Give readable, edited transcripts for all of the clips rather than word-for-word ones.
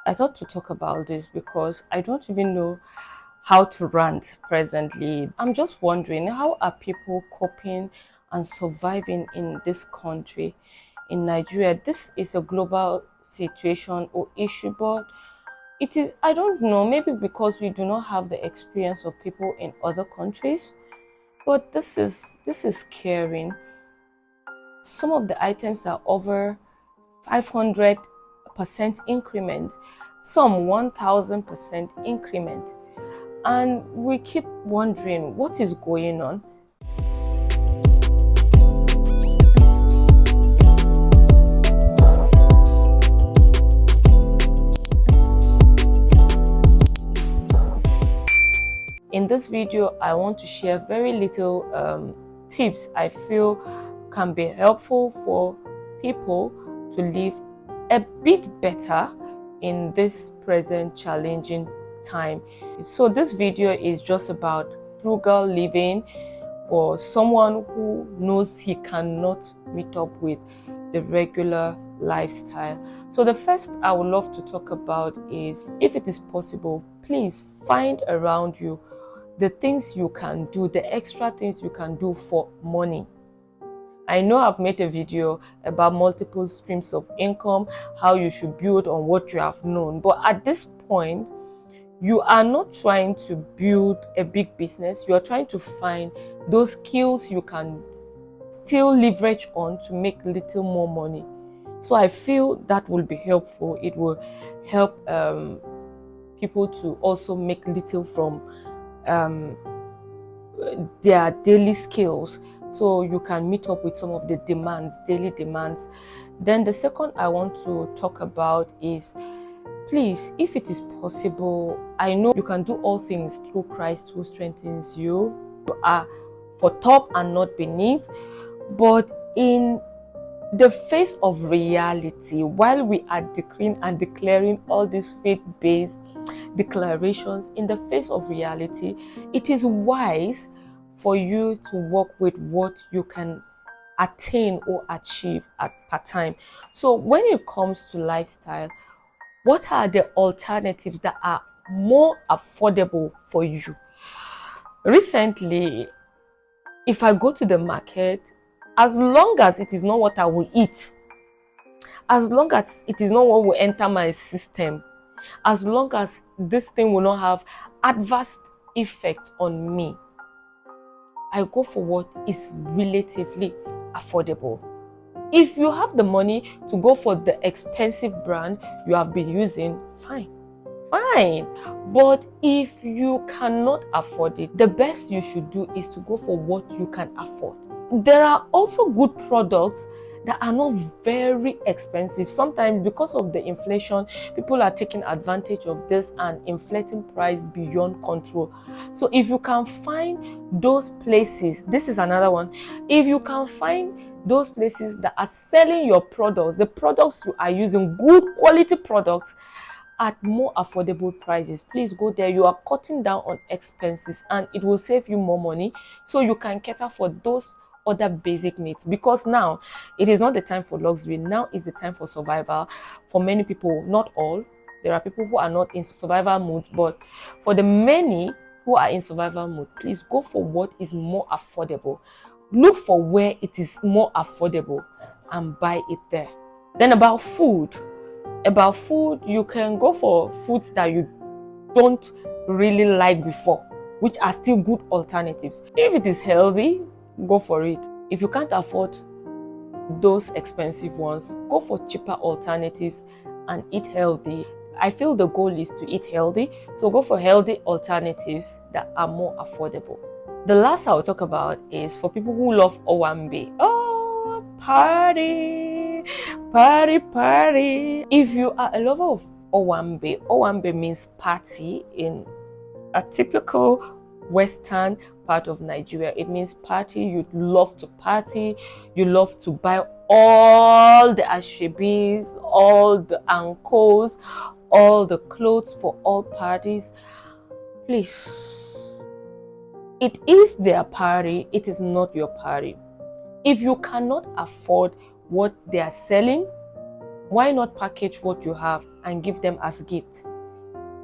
I thought to talk about this because I don't even know how to rant presently. I'm just wondering, how are people coping and surviving in this country, in Nigeria? This is a global situation or issue, but it is, I don't know, maybe because we do not have the experience of people in other countries, but this is scaring. Some of the items are over 500% increment, some 1000% increment, and we keep wondering what is going on. In this video, I want to share very little tips I feel can be helpful for people to live a bit better in this present challenging time. So this video is just about frugal living for someone who knows he cannot meet up with the regular lifestyle. So the first I would love to talk about is, if it is possible, please find around you the things you can do, the extra things you can do for money. I know I've made a video about multiple streams of income, how you should build on what you have known. But at this point, you are not trying to build a big business. You are trying to find those skills you can still leverage on to make little more money. So I feel that will be helpful. It will help people to also make little from their daily skills, so you can meet up with some of the daily demands. Then the second I want to talk about is, please, if it is possible, I know you can do all things through Christ who strengthens you. You are for top and not beneath, but in the face of reality, while we are decreeing and declaring all these faith-based declarations, in the face of reality, it is wise for you to work with what you can attain or achieve at part-time. So when it comes to lifestyle, what are the alternatives that are more affordable for you? Recently, if I go to the market, as long as it is not what I will eat, as long as it is not what will enter my system, as long as this thing will not have adverse effect on me, I go for what is relatively affordable. If you have the money to go for the expensive brand you have been using, fine. But if you cannot afford it, the best you should do is to go for what you can afford. There are also good products that are not very expensive. Sometimes, because of the inflation, people are taking advantage of this and inflating price beyond control. So if you can find those places, this is another one. If you can find those places that are selling your products, the products you are using, good quality products at more affordable prices, please go there. You are cutting down on expenses and it will save you more money, so you can cater for those other basic needs. Because now it is not the time for luxury, now is the time for survival. For many people, not all, there are people who are not in survival mood, but for the many who are in survival mode, please go for what is more affordable. Look for where it is more affordable and buy it there. Then about food, you can go for foods that you don't really like before, which are still good alternatives. If it is healthy, go for it. If you can't afford those expensive ones, go for cheaper alternatives and eat healthy. I feel the goal is to eat healthy, so go for healthy alternatives that are more affordable. The last I'll talk about is for people who love Owambe. Oh, party, party, party. If you are a lover of Owambe, Owambe means party in a typical Western part of Nigeria. It means party. You love to party. You love to buy all the ashebis, all the ankos, all the clothes for all parties. Please, it is their party. It is not your party. If you cannot afford what they are selling, why not package what you have and give them as gift.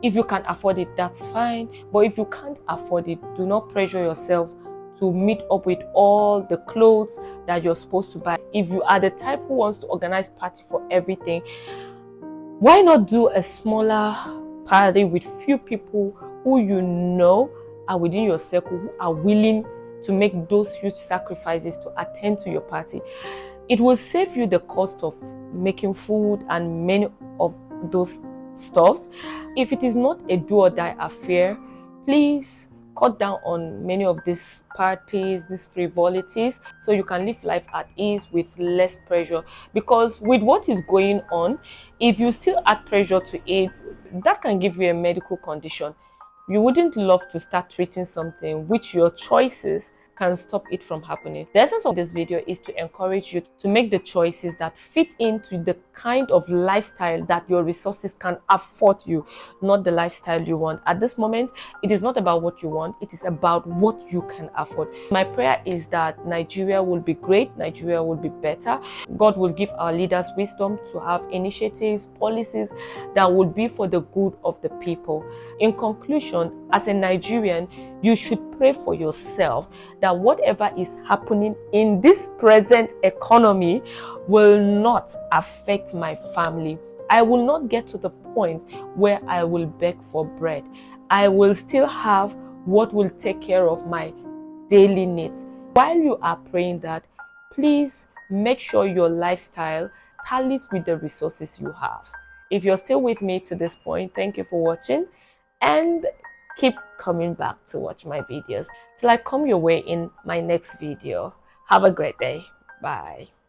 If you can afford it, that's fine. But if you can't afford it, do not pressure yourself to meet up with all the clothes that you're supposed to buy. If you are the type who wants to organize party for everything, why not do a smaller party with few people who you know are within your circle, who are willing to make those huge sacrifices to attend to your party? It will save you the cost of making food and many of those stuffs. If it is not a do or die affair, please cut down on many of these parties, these frivolities, so you can live life at ease with less pressure. Because with what is going on, if you still add pressure to it, that can give you a medical condition. You wouldn't love to start treating something which your choices can stop it from happening. The essence of this video is to encourage you to make the choices that fit into the kind of lifestyle that your resources can afford you, not the lifestyle you want. At this moment, it is not about what you want, it is about what you can afford. My prayer is that Nigeria will be great, Nigeria will be better. God will give our leaders wisdom to have initiatives, policies that will be for the good of the people. In conclusion, as a Nigerian, you should pray for yourself that whatever is happening in this present economy will not affect my family. I will not get to the point where I will beg for bread. I will still have what will take care of my daily needs. While you are praying that, please make sure your lifestyle tallies with the resources you have. If you're still with me to this point, thank you for watching, and keep coming back to watch my videos till I come your way in my next video. Have a great day. Bye.